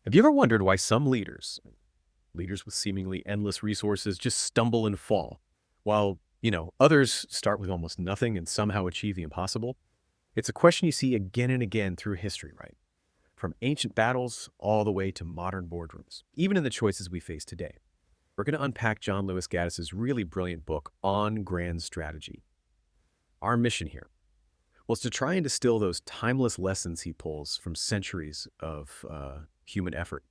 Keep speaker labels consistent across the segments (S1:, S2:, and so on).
S1: Have you ever wondered why some leaders with seemingly endless resources, just stumble and fall, while, others start with almost nothing and somehow achieve the impossible? It's a question you see again and again through history, right? From ancient battles all the way to modern boardrooms, even in the choices we face today. We're going to unpack John Lewis Gaddis's really brilliant book on grand strategy. Our mission here was to try and distill those timeless lessons he pulls from centuries of human effort.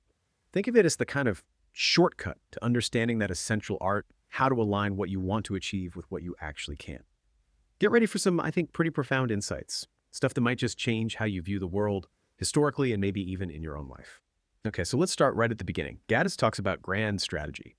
S1: Think of it as the kind of shortcut to understanding that essential art, how to align what you want to achieve with what you actually can. Get ready for some, I think, pretty profound insights, stuff that might just change how you view the world historically and maybe even in your own life. Okay, so let's start right at the beginning. Gaddis talks about grand strategy.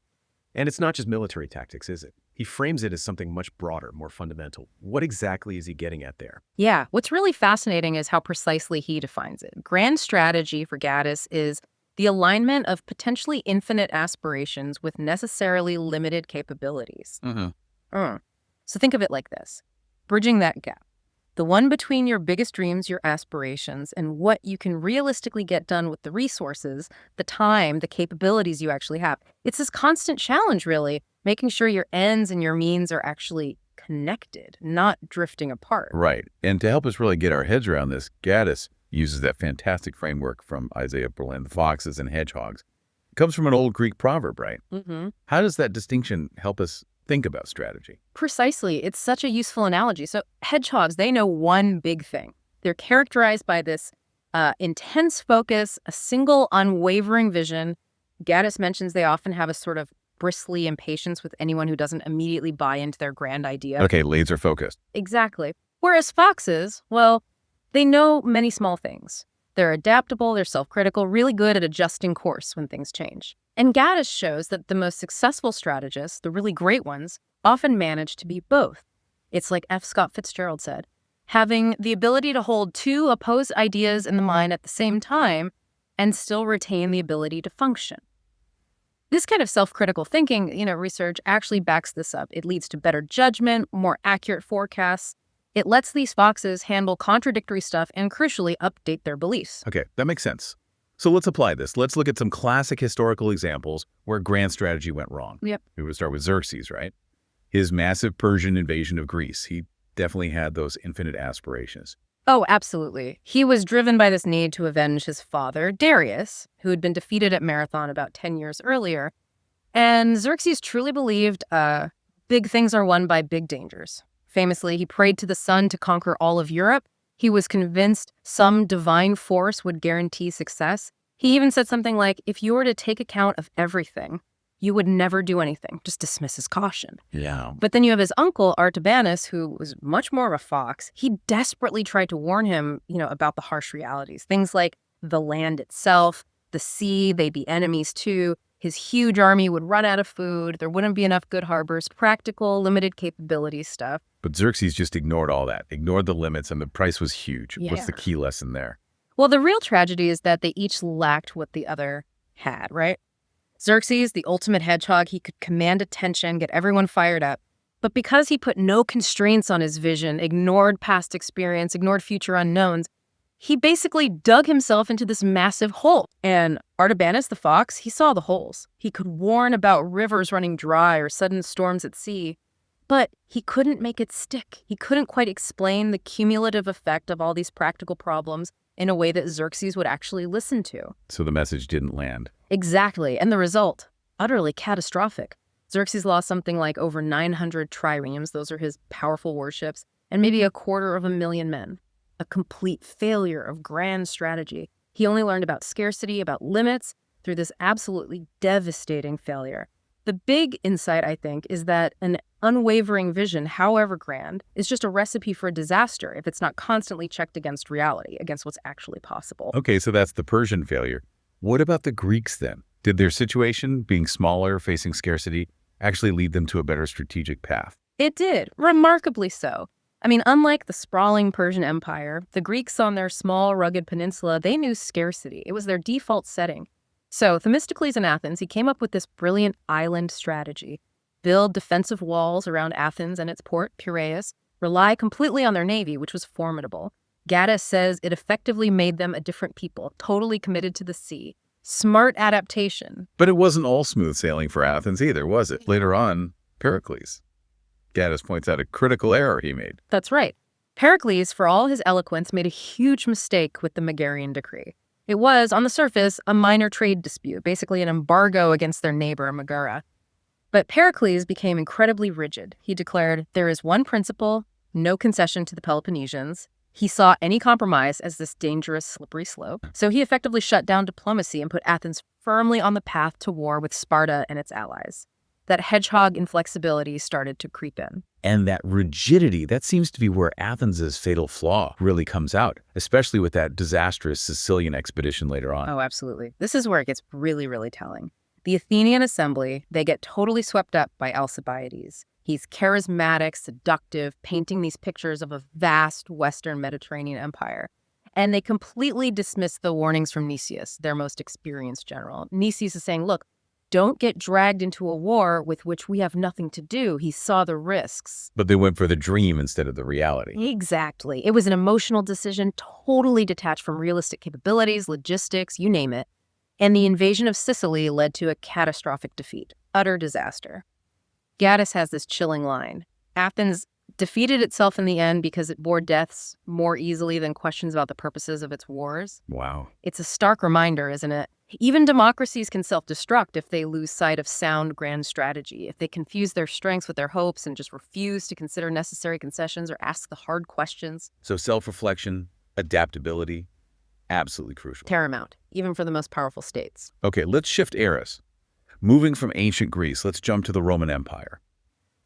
S1: And it's not just military tactics, is it? He frames it as something much broader, more fundamental. What exactly is he getting at there?
S2: Yeah, what's really fascinating is how precisely he defines it. Grand strategy for Gaddis is the alignment of potentially infinite aspirations with necessarily limited capabilities. So think of it like this. Bridging that gap. The one between your biggest dreams, your aspirations, and what you can realistically get done with the resources, the time, the capabilities you actually have. It's this constant challenge, really, making sure your ends and your means are actually connected, not drifting apart.
S3: Right. And to help us really get our heads around this, Gaddis uses that fantastic framework from Isaiah Berlin, the foxes and hedgehogs. It comes from an old Greek proverb, right? How does that distinction help us think about strategy?
S2: Precisely. It's such a useful analogy. So hedgehogs, they know one big thing. They're characterized by this intense focus, a single unwavering vision. Gaddis mentions they often have a sort of bristly impatience with anyone who doesn't immediately buy into their grand idea.
S3: Okay, laser focused.
S2: Exactly. Whereas foxes, well, they know many small things. They're adaptable, they're self-critical, really good at adjusting course when things change. And Gaddis shows that the most successful strategists, the really great ones, often manage to be both. It's like F. Scott Fitzgerald said, having the ability to hold two opposed ideas in the mind at the same time and still retain the ability to function. This kind of self-critical thinking, research actually backs this up. It leads to better judgment, more accurate forecasts. It lets these foxes handle contradictory stuff and, crucially, update their beliefs.
S3: Okay, that makes sense. So let's apply this. Let's look at some classic historical examples where grand strategy went wrong.
S2: Yep.
S3: We would start with Xerxes, right? His massive Persian invasion of Greece. He definitely had those infinite aspirations.
S2: Oh, absolutely. He was driven by this need to avenge his father, Darius, who had been defeated at Marathon about 10 years earlier. And Xerxes truly believed big things are won by big dangers. Famously, he prayed to the sun to conquer all of Europe. He was convinced some divine force would guarantee success. He even said something like, if you were to take account of everything, you would never do anything, just dismiss his caution.
S3: Yeah.
S2: But then you have his uncle, Artabanus, who was much more of a fox. He desperately tried to warn him, about the harsh realities. Things like the land itself, the sea, they'd be enemies too. His huge army would run out of food. There wouldn't be enough good harbors, practical, limited capabilities stuff.
S3: But Xerxes just ignored all that, ignored the limits, and the price was huge.
S2: Yeah.
S3: What's the key lesson there?
S2: Well, the real tragedy is that they each lacked what the other had, right? Xerxes, the ultimate hedgehog, he could command attention, get everyone fired up. But because he put no constraints on his vision, ignored past experience, ignored future unknowns, he basically dug himself into this massive hole. And Artabanus the fox, he saw the holes. He could warn about rivers running dry or sudden storms at sea, but he couldn't make it stick. He couldn't quite explain the cumulative effect of all these practical problems in a way that Xerxes would actually listen to.
S3: So the message didn't land.
S2: Exactly. And the result, utterly catastrophic. Xerxes lost something like over 900 triremes. Those are his powerful warships, and maybe 250,000 men. A complete failure of grand strategy. He only learned about scarcity, about limits, through this absolutely devastating failure. The big insight, I think, is that an unwavering vision, however grand, is just a recipe for disaster if it's not constantly checked against reality, against what's actually possible.
S3: Okay, so that's the Persian failure. What about the Greeks then? Did their situation, being smaller, facing scarcity, actually lead them to a better strategic path?
S2: It did, remarkably so. I mean, unlike the sprawling Persian Empire, the Greeks on their small, rugged peninsula, they knew scarcity. It was their default setting. So Themistocles in Athens, he came up with this brilliant island strategy. Build defensive walls around Athens and its port, Piraeus, rely completely on their navy, which was formidable. Gaddis says it effectively made them a different people, totally committed to the sea. Smart adaptation.
S3: But it wasn't all smooth sailing for Athens either, was it? Later on, Pericles. Gaddis points out a critical error he made.
S2: That's right. Pericles, for all his eloquence, made a huge mistake with the Megarian decree. It was, on the surface, a minor trade dispute, basically an embargo against their neighbor, Megara. But Pericles became incredibly rigid. He declared, there is one principle, no concession to the Peloponnesians. He saw any compromise as this dangerous, slippery slope. So he effectively shut down diplomacy and put Athens firmly on the path to war with Sparta and its allies. That hedgehog inflexibility started to creep in.
S3: And that rigidity, that seems to be where Athens' fatal flaw really comes out, especially with that disastrous Sicilian expedition later on.
S2: Oh, absolutely. This is where it gets really, really telling. The Athenian assembly, they get totally swept up by Alcibiades. He's charismatic, seductive, painting these pictures of a vast Western Mediterranean empire. And they completely dismiss the warnings from Nicias, their most experienced general. Nicias is saying, look, don't get dragged into a war with which we have nothing to do. He saw the risks.
S3: But they went for the dream instead of the reality.
S2: Exactly. It was an emotional decision, totally detached from realistic capabilities, logistics, you name it. And the invasion of Sicily led to a catastrophic defeat, utter disaster. Gaddis has this chilling line. Athens defeated itself in the end because it bore deaths more easily than questions about the purposes of its wars.
S3: Wow.
S2: It's a stark reminder, isn't it? Even democracies can self-destruct if they lose sight of sound grand strategy, if they confuse their strengths with their hopes and just refuse to consider necessary concessions or ask the hard questions.
S3: So self-reflection, adaptability, absolutely crucial.
S2: Paramount, even for the most powerful states.
S3: Okay, let's shift eras. Moving from ancient Greece, let's jump to the Roman Empire.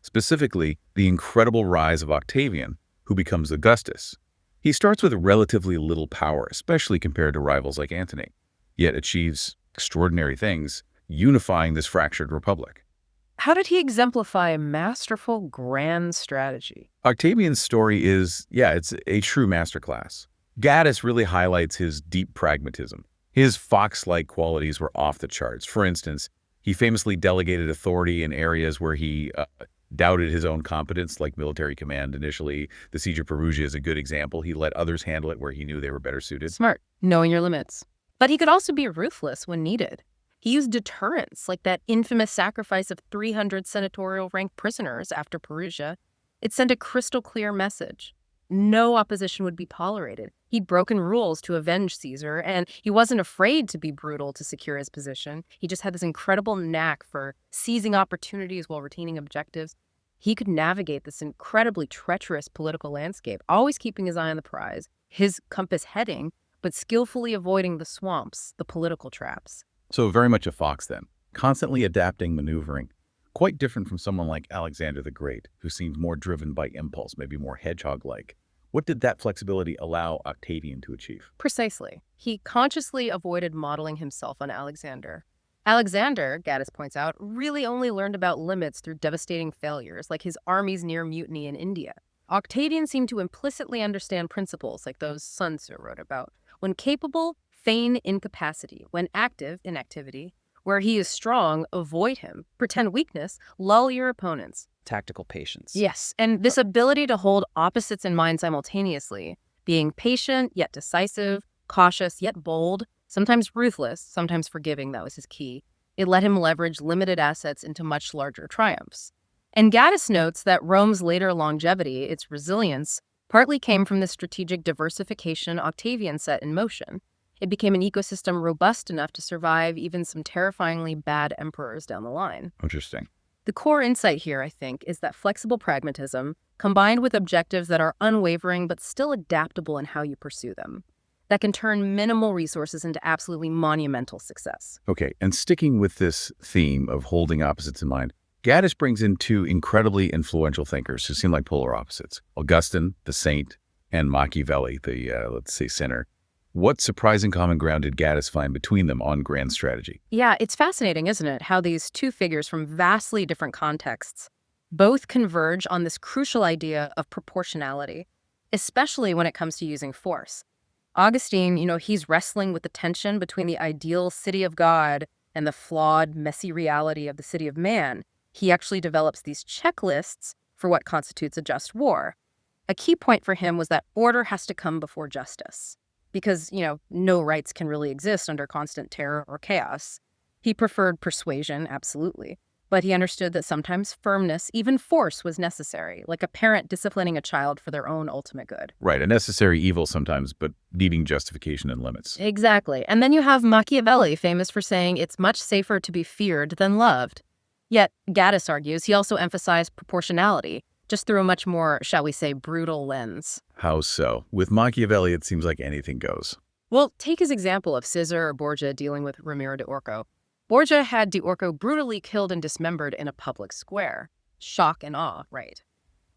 S3: Specifically, the incredible rise of Octavian, who becomes Augustus. He starts with relatively little power, especially compared to rivals like Antony, yet achieves extraordinary things, unifying this fractured republic.
S2: How did he exemplify a masterful grand strategy?
S3: Octavian's story is, it's a true masterclass. Gaddis really highlights his deep pragmatism. His fox-like qualities were off the charts. For instance, he famously delegated authority in areas where he doubted his own competence, like military command initially. The siege of Perugia is a good example. He let others handle it where he knew they were better suited.
S2: Smart, knowing your limits. But he could also be ruthless when needed. He used deterrence, like that infamous sacrifice of 300 senatorial-ranked prisoners after Perugia. It sent a crystal-clear message. No opposition would be tolerated. He'd broken rules to avenge Caesar, and he wasn't afraid to be brutal to secure his position. He just had this incredible knack for seizing opportunities while retaining objectives. He could navigate this incredibly treacherous political landscape, always keeping his eye on the prize, his compass heading, but skillfully avoiding the swamps, the political traps.
S3: So very much a fox then, constantly adapting, maneuvering. Quite different from someone like Alexander the Great, who seemed more driven by impulse, maybe more hedgehog-like. What did that flexibility allow Octavian to achieve?
S2: Precisely. He consciously avoided modeling himself on Alexander. Alexander, Gaddis points out, really only learned about limits through devastating failures, like his army's near mutiny in India. Octavian seemed to implicitly understand principles like those Sun Tzu wrote about. When capable, feign incapacity. When active, inactivity. Where he is strong, avoid him. Pretend weakness, lull your opponents.
S4: Tactical patience.
S2: Yes, and this ability to hold opposites in mind simultaneously, being patient yet decisive, cautious yet bold, sometimes ruthless, sometimes forgiving, that was his key. It let him leverage limited assets into much larger triumphs. And Gaddis notes that Rome's later longevity, its resilience, partly came from the strategic diversification Octavian set in motion. It became an ecosystem robust enough to survive even some terrifyingly bad emperors down the line.
S3: Interesting.
S2: The core insight here, I think, is that flexible pragmatism, combined with objectives that are unwavering but still adaptable in how you pursue them, that can turn minimal resources into absolutely monumental success.
S3: Okay, and sticking with this theme of holding opposites in mind, Gaddis brings in two incredibly influential thinkers who seem like polar opposites, Augustine, the saint, and Machiavelli, the, let's say, sinner. What surprising common ground did Gaddis find between them on grand strategy?
S2: Yeah, it's fascinating, isn't it, how these two figures from vastly different contexts both converge on this crucial idea of proportionality, especially when it comes to using force. Augustine, he's wrestling with the tension between the ideal city of God and the flawed, messy reality of the city of man. He actually develops these checklists for what constitutes a just war. A key point for him was that order has to come before justice. because, no rights can really exist under constant terror or chaos. He preferred persuasion, absolutely. But he understood that sometimes firmness, even force, was necessary, like a parent disciplining a child for their own ultimate good.
S3: Right, a necessary evil sometimes, but needing justification and limits.
S2: Exactly. And then you have Machiavelli, famous for saying it's much safer to be feared than loved. Yet, Gaddis argues he also emphasized proportionality, just through a much more, shall we say, brutal lens.
S3: How so? With Machiavelli, it seems like anything goes.
S2: Well, take his example of Caesar or Borgia dealing with Ramiro de Orco. Borgia had de Orco brutally killed and dismembered in a public square. Shock and awe, right?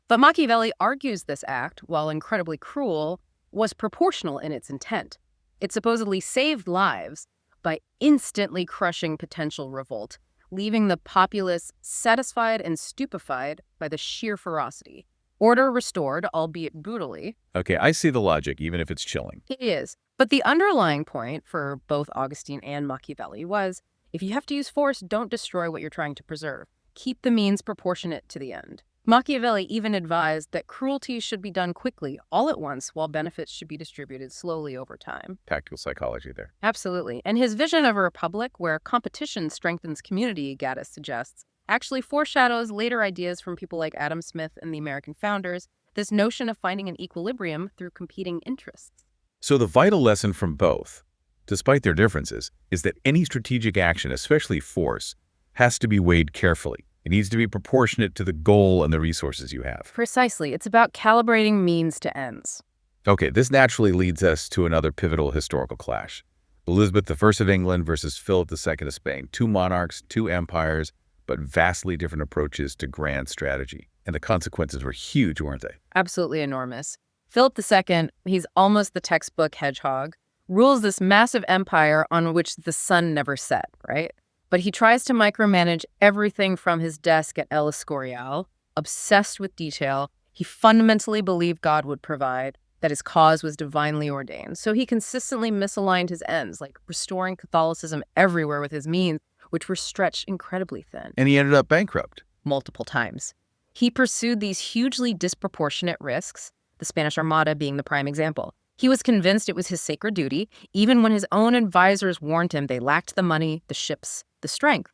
S2: But Machiavelli argues this act, while incredibly cruel, was proportional in its intent. It supposedly saved lives by instantly crushing potential revolt, leaving the populace satisfied and stupefied by the sheer ferocity. Order restored, albeit brutally.
S3: Okay, I see the logic, even if it's chilling.
S2: It is. But the underlying point for both Augustine and Machiavelli was, if you have to use force, don't destroy what you're trying to preserve. Keep the means proportionate to the end. Machiavelli even advised that cruelty should be done quickly, all at once, while benefits should be distributed slowly over time.
S3: Tactical psychology there.
S2: Absolutely. And his vision of a republic where competition strengthens community, Gaddis suggests, actually foreshadows later ideas from people like Adam Smith and the American founders, this notion of finding an equilibrium through competing interests.
S3: So the vital lesson from both, despite their differences, is that any strategic action, especially force, has to be weighed carefully. It needs to be proportionate to the goal and the resources you have.
S2: Precisely. It's about calibrating means to ends.
S3: Okay, this naturally leads us to another pivotal historical clash. Elizabeth I of England versus Philip II of Spain. Two monarchs, two empires, but vastly different approaches to grand strategy. And the consequences were huge, weren't they?
S2: Absolutely enormous. Philip II, he's almost the textbook hedgehog, rules this massive empire on which the sun never set, right? But he tries to micromanage everything from his desk at El Escorial, obsessed with detail. He fundamentally believed God would provide, that his cause was divinely ordained. So he consistently misaligned his ends, like restoring Catholicism everywhere with his means, which were stretched incredibly thin.
S3: And he ended up bankrupt.
S2: Multiple times. He pursued these hugely disproportionate risks, the Spanish Armada being the prime example. He was convinced it was his sacred duty, even when his own advisors warned him they lacked the money, the ships, the strength.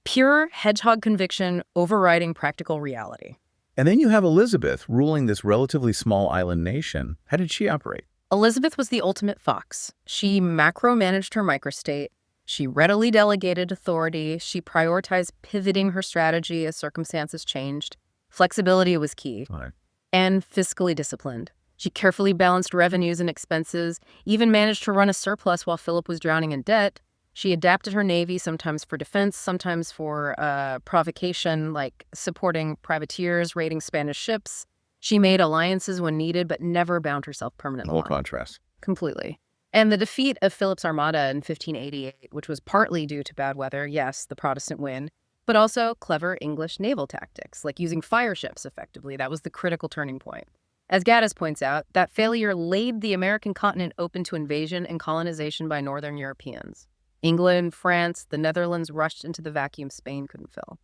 S2: Pure hedgehog conviction overriding practical reality.
S3: And then you have Elizabeth ruling this relatively small island nation. How did she operate?
S2: Elizabeth was the ultimate fox. She macro-managed her microstate. She readily delegated authority. She prioritized pivoting her strategy as circumstances changed. Flexibility was key.
S3: Right.
S2: And fiscally disciplined. She carefully balanced revenues and expenses, even managed to run a surplus while Philip was drowning in debt. She adapted her navy, sometimes for defense, sometimes for provocation, like supporting privateers, raiding Spanish ships. She made alliances when needed, but never bound herself permanently.
S3: Whole contrast.
S2: Completely. And the defeat of Philip's Armada in 1588, which was partly due to bad weather, yes, the Protestant win, but also clever English naval tactics, like using fire ships effectively. That was the critical turning point. As Gaddis points out, that failure laid the American continent open to invasion and colonization by Northern Europeans. England, France, the Netherlands rushed into the vacuum Spain couldn't fill.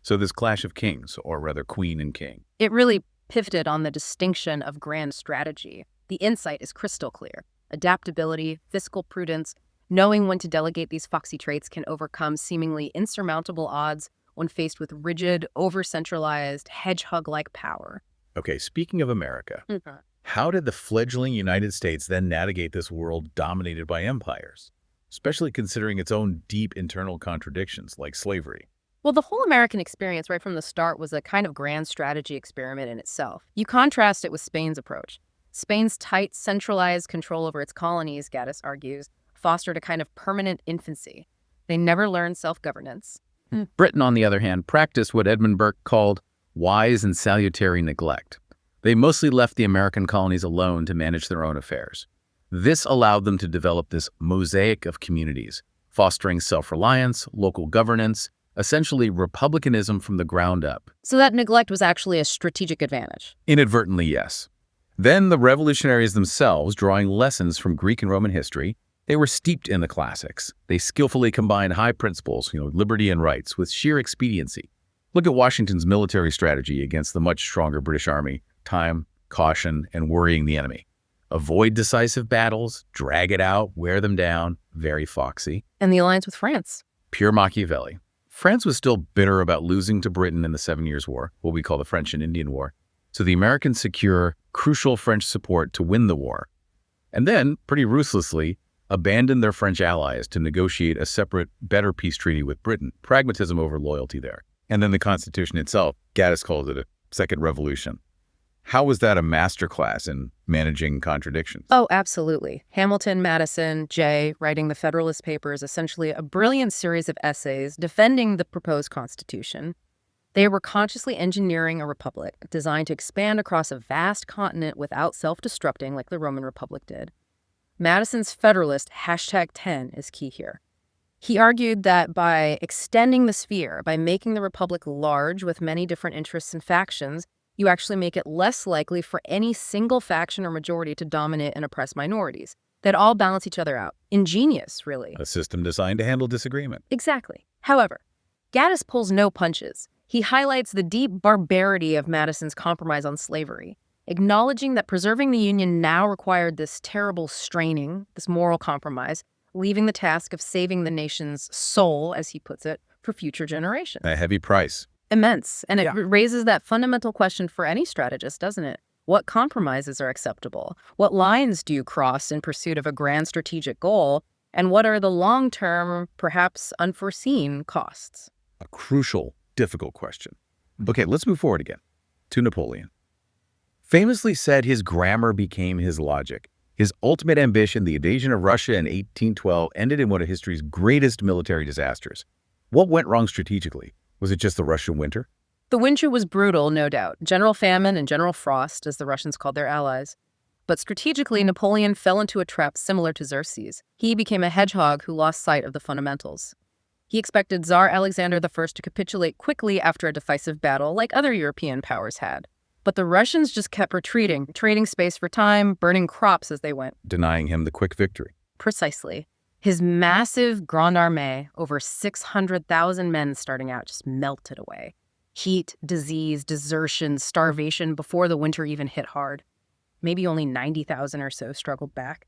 S3: So this clash of kings, or rather queen and king.
S2: It really pivoted on the distinction of grand strategy. The insight is crystal clear. Adaptability, fiscal prudence, knowing when to delegate these foxy traits can overcome seemingly insurmountable odds when faced with rigid, over-centralized, hedgehog-like power.
S3: Okay, speaking of America, how did the fledgling United States then navigate this world dominated by empires, especially considering its own deep internal contradictions like slavery?
S2: Well, the whole American experience right from the start was a kind of grand strategy experiment in itself. You contrast it with Spain's approach. Spain's tight, centralized control over its colonies, Gaddis argues, fostered a kind of permanent infancy. They never learned self-governance.
S4: Britain, on the other hand, practiced what Edmund Burke called wise and salutary neglect. They mostly left the American colonies alone to manage their own affairs. This allowed them to develop this mosaic of communities, fostering self-reliance, local governance, essentially republicanism from the ground up.
S2: So that neglect was actually a strategic advantage.
S3: Inadvertently, yes. Then the revolutionaries themselves, drawing lessons from Greek and Roman history, they were steeped in the classics. They skillfully combined high principles, liberty and rights, with sheer expediency. Look at Washington's military strategy against the much stronger British Army: time, caution, and worrying the enemy.
S4: avoid decisive battles, drag it out, wear them down. Very foxy.
S2: And the alliance with France.
S4: Pure Machiavelli. France was still bitter about losing to Britain in the 7 Years' War, what we call the French and Indian War. So the Americans secure crucial French support to win the war. And then, pretty ruthlessly, abandon their French allies to negotiate a separate, better peace treaty with Britain. Pragmatism over loyalty there. And then the Constitution itself, Gaddis calls it a second revolution. How was that a masterclass in managing contradictions?
S2: Oh, absolutely. Hamilton, Madison, Jay, writing the Federalist Papers, essentially a brilliant series of essays defending the proposed Constitution. They were consciously engineering a republic designed to expand across a vast continent without self-destructing like the Roman Republic did. Madison's Federalist #10 is key here. He argued that by extending the sphere, by making the republic large with many different interests and factions, you actually make it less likely for any single faction or majority to dominate and oppress minorities. They'd all balance each other out. Ingenious, really.
S3: A system designed to handle disagreement.
S2: Exactly. However, Gaddis pulls no punches. He highlights the deep barbarity of Madison's compromise on slavery, acknowledging that preserving the Union now required this terrible straining, this moral compromise, leaving the task of saving the nation's soul, as he puts it, for future generations.
S3: A heavy price.
S2: Immense. And it raises that fundamental question for any strategist, doesn't it? What compromises are acceptable? What lines do you cross in pursuit of a grand strategic goal? And what are the long-term, perhaps unforeseen costs?
S3: A crucial, difficult question. Okay, let's move forward again to Napoleon. Famously said his grammar became his logic. His ultimate ambition, the invasion of Russia in 1812, ended in one of history's greatest military disasters. What went wrong strategically? Was it just the Russian winter?
S2: The winter was brutal, no doubt. General famine and General frost, as the Russians called their allies. But strategically, Napoleon fell into a trap similar to Xerxes. He became a hedgehog who lost sight of the fundamentals. He expected Tsar Alexander I to capitulate quickly after a decisive battle, like other European powers had. But the Russians just kept retreating, trading space for time, burning crops as they went.
S3: Denying him the quick victory.
S2: Precisely. His massive Grande Armée, over 600,000 men starting out, just melted away. Heat, disease, desertion, starvation before the winter even hit hard. Maybe only 90,000 or so struggled back.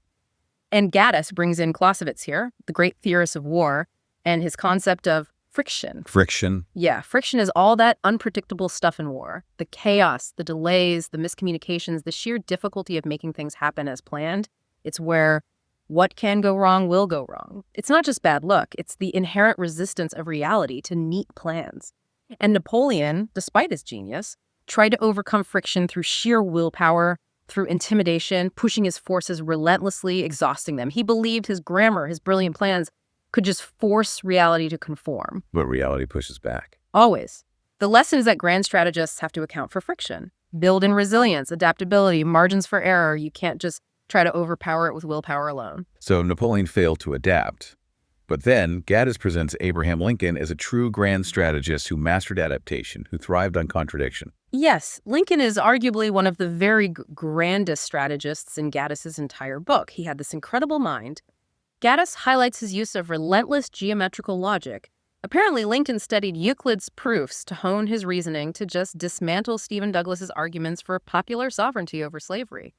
S2: And Gaddis brings in Clausewitz here, the great theorist of war, and his concept of friction.
S3: Friction.
S2: Yeah, friction is all that unpredictable stuff in war. The chaos, the delays, the miscommunications, the sheer difficulty of making things happen as planned. It's where what can go wrong will go wrong. It's not just bad luck. It's the inherent resistance of reality to neat plans. And Napoleon, despite his genius, tried to overcome friction through sheer willpower, through intimidation, pushing his forces relentlessly, exhausting them. He believed his grammar, his brilliant plans, could just force reality to conform.
S3: But reality pushes back.
S2: Always. The lesson is that grand strategists have to account for friction. Build in resilience, adaptability, margins for error. You can't just try to overpower it with willpower alone.
S3: So Napoleon failed to adapt. But then Gaddis presents Abraham Lincoln as a true grand strategist who mastered adaptation, who thrived on contradiction.
S2: Yes, Lincoln is arguably one of the very grandest strategists in Gaddis's entire book. He had this incredible mind. Gaddis highlights his use of relentless geometrical logic. Apparently, Lincoln studied Euclid's proofs to hone his reasoning to just dismantle Stephen Douglas's arguments for popular sovereignty over slavery.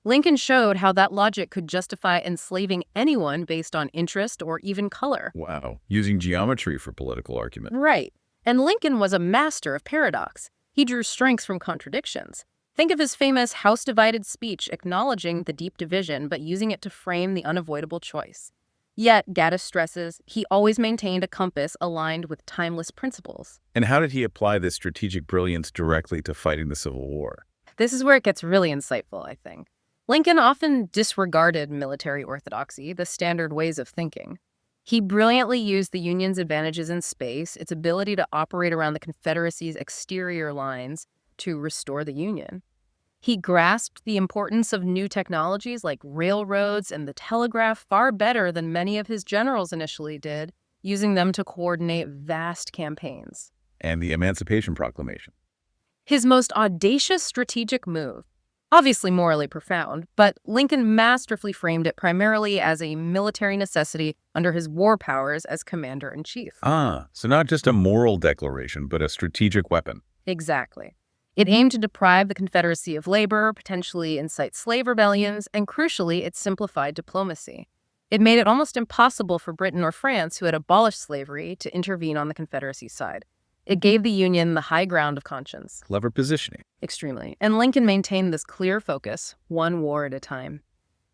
S2: Lincoln showed how that logic could justify enslaving anyone based on interest or even color.
S3: Wow. Using geometry for political argument.
S2: Right. And Lincoln was a master of paradox. He drew strengths from contradictions. Think of his famous house-divided speech acknowledging the deep division but using it to frame the unavoidable choice. Yet, Gaddis stresses, he always maintained a compass aligned with timeless principles.
S3: And how did he apply this strategic brilliance directly to fighting the Civil War?
S2: This is where it gets really insightful, I think. Lincoln often disregarded military orthodoxy, the standard ways of thinking. He brilliantly used the Union's advantages in space, its ability to operate around the Confederacy's exterior lines to restore the Union. He grasped the importance of new technologies like railroads and the telegraph far better than many of his generals initially did, using them to coordinate vast campaigns.
S3: And the Emancipation Proclamation.
S2: His most audacious strategic move, obviously morally profound, but Lincoln masterfully framed it primarily as a military necessity under his war powers as commander-in-chief.
S3: So not just a moral declaration, but a strategic weapon.
S2: Exactly. It aimed to deprive the Confederacy of labor, potentially incite slave rebellions, and crucially, it simplified diplomacy. It made it almost impossible for Britain or France, who had abolished slavery, to intervene on the Confederacy's side. It gave the Union the high ground of conscience.
S3: Clever positioning.
S2: Extremely. And Lincoln maintained this clear focus, one war at a time.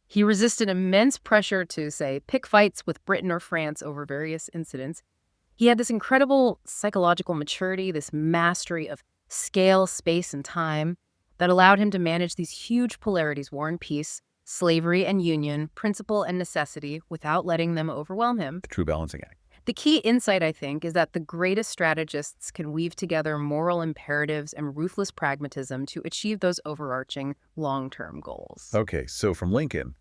S2: He resisted immense pressure to, say, pick fights with Britain or France over various incidents. He had this incredible psychological maturity, this mastery of scale, space, and time that allowed him to manage these huge polarities, war and peace, slavery and union, principle and necessity, without letting them overwhelm him.
S3: The true balancing act.
S2: The key insight, I think, is that the greatest strategists can weave together moral imperatives and ruthless pragmatism to achieve those overarching long-term goals.
S3: Okay, so from Lincoln,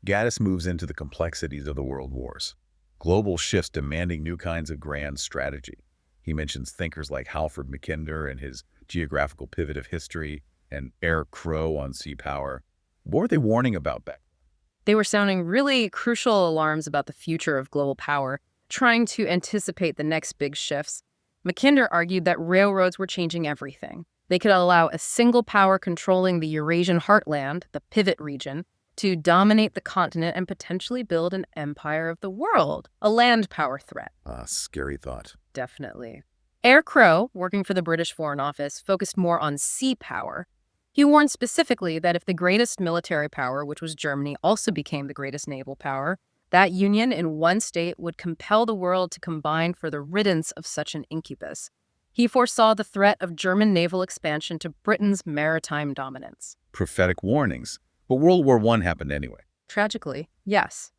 S3: Gaddis moves into the complexities of the world wars. Global shifts demanding new kinds of grand strategy. He mentions thinkers like Halford Mackinder and his geographical pivot of history, and Eric Crow on sea power. What were they warning about back then?
S2: They were sounding really crucial alarms about the future of global power, trying to anticipate the next big shifts. Mackinder argued that railroads were changing everything. They could allow a single power controlling the Eurasian heartland, the pivot region, to dominate the continent and potentially build an empire of the world, a land power threat.
S3: Scary thought.
S2: Definitely. Eric Crow, working for the British Foreign Office, focused more on sea power. He warned specifically that if the greatest military power, which was Germany, also became the greatest naval power, that union in one state would compel the world to combine for the riddance of such an incubus. He foresaw the threat of German naval expansion to Britain's maritime dominance.
S3: Prophetic warnings. But World War I happened anyway.
S2: Tragically, yes.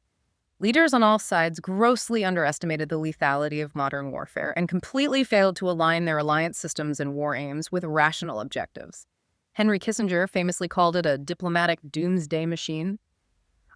S2: Leaders on all sides grossly underestimated the lethality of modern warfare and completely failed to align their alliance systems and war aims with rational objectives. Henry Kissinger famously called it a diplomatic doomsday machine.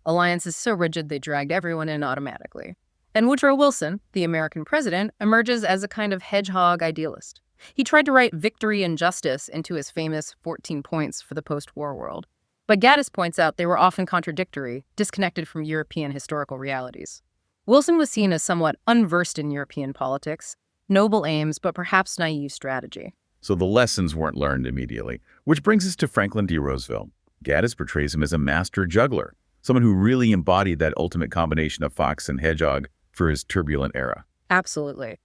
S2: Alliances so rigid they dragged everyone in automatically. And Woodrow Wilson, the American president, emerges as a kind of hedgehog idealist. He tried to write victory and justice into his famous 14 points for the post-war world. But Gaddis points out they were often contradictory, disconnected from European historical realities. Wilson was seen as somewhat unversed in European politics, noble aims, but perhaps naive strategy.
S3: So the lessons weren't learned immediately, which brings us to Franklin D. Roosevelt. Gaddis portrays him as a master juggler, someone who really embodied that ultimate combination of fox and hedgehog for his turbulent era.
S2: Absolutely.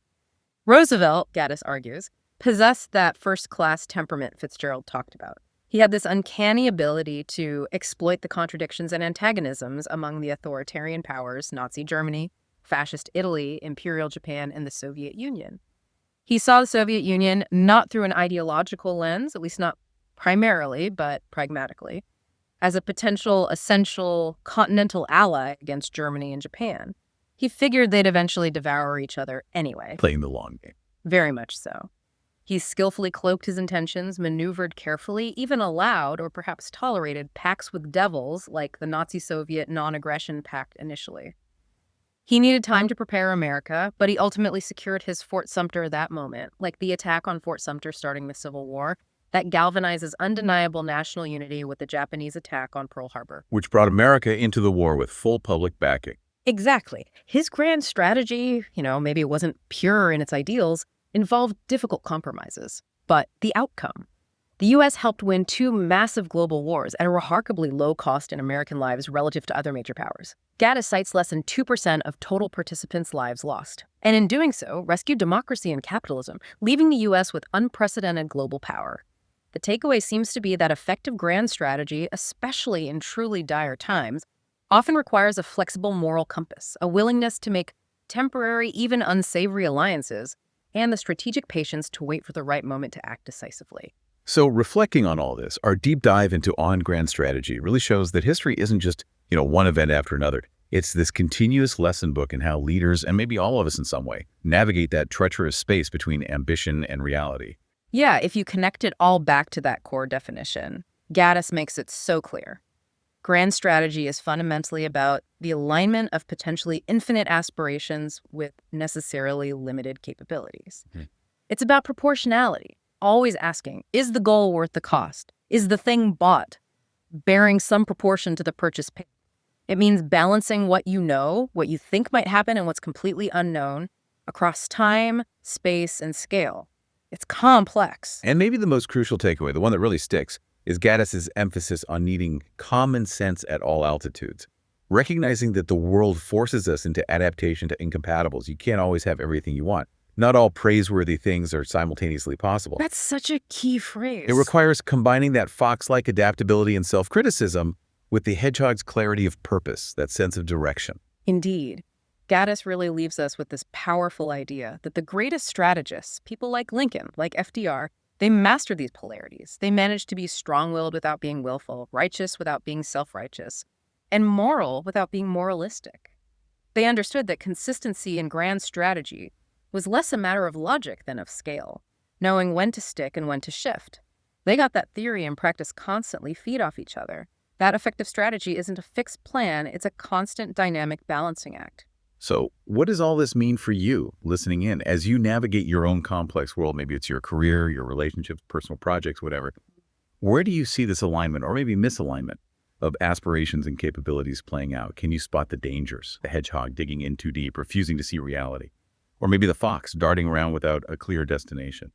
S2: Roosevelt, Gaddis argues, possessed that first-class temperament Fitzgerald talked about. He had this uncanny ability to exploit the contradictions and antagonisms among the authoritarian powers, Nazi Germany, fascist Italy, Imperial Japan, and the Soviet Union. He saw the Soviet Union not through an ideological lens, at least not primarily, but pragmatically, as a potential essential continental ally against Germany and Japan. He figured they'd eventually devour each other anyway.
S3: Playing the long game.
S2: Very much so. He skillfully cloaked his intentions, maneuvered carefully, even allowed or perhaps tolerated pacts with devils like the Nazi-Soviet non-aggression pact initially. He needed time to prepare America, but he ultimately secured his Fort Sumter that moment, like the attack on Fort Sumter starting the Civil War, that galvanizes undeniable national unity with the Japanese attack on Pearl Harbor.
S3: Which brought America into the war with full public backing.
S2: Exactly. His grand strategy, maybe it wasn't pure in its ideals, involved difficult compromises. But the outcome? The U.S. helped win 2 massive global wars at a remarkably low cost in American lives relative to other major powers. Gaddis cites less than 2% of total participants' lives lost, and in doing so, rescued democracy and capitalism, leaving the U.S. with unprecedented global power. The takeaway seems to be that effective grand strategy, especially in truly dire times, often requires a flexible moral compass, a willingness to make temporary, even unsavory alliances, and the strategic patience to wait for the right moment to act decisively.
S3: So reflecting on all this, our deep dive into on-grand strategy really shows that history isn't just, one event after another. It's this continuous lesson book in how leaders, and maybe all of us in some way, navigate that treacherous space between ambition and reality.
S2: Yeah, if you connect it all back to that core definition, Gaddis makes it so clear. Grand strategy is fundamentally about the alignment of potentially infinite aspirations with necessarily limited capabilities. It's about proportionality, always asking, is the goal worth the cost? Is the thing bought, bearing some proportion to the purchase paid? It means balancing what you know, what you think might happen, and what's completely unknown across time, space, and scale. It's complex.
S3: And maybe the most crucial takeaway, the one that really sticks, is Gaddis's emphasis on needing common sense at all altitudes. Recognizing that the world forces us into adaptation to incompatibles. You can't always have everything you want. Not all praiseworthy things are simultaneously possible.
S2: That's such a key phrase.
S3: It requires combining that fox-like adaptability and self-criticism with the hedgehog's clarity of purpose, that sense of direction.
S2: Indeed. Gaddis really leaves us with this powerful idea that the greatest strategists, people like Lincoln, like FDR, they mastered these polarities. They managed to be strong-willed without being willful, righteous without being self-righteous, and moral without being moralistic. They understood that consistency in grand strategy was less a matter of logic than of scale, knowing when to stick and when to shift. They got that theory and practice constantly feed off each other. That effective strategy isn't a fixed plan, it's a constant dynamic balancing act.
S3: So what does all this mean for you listening in as you navigate your own complex world? Maybe it's your career, your relationships, personal projects, whatever. Where do you see this alignment or maybe misalignment of aspirations and capabilities playing out? Can you spot the dangers? The hedgehog digging in too deep, refusing to see reality? Or maybe the fox darting around without a clear destination?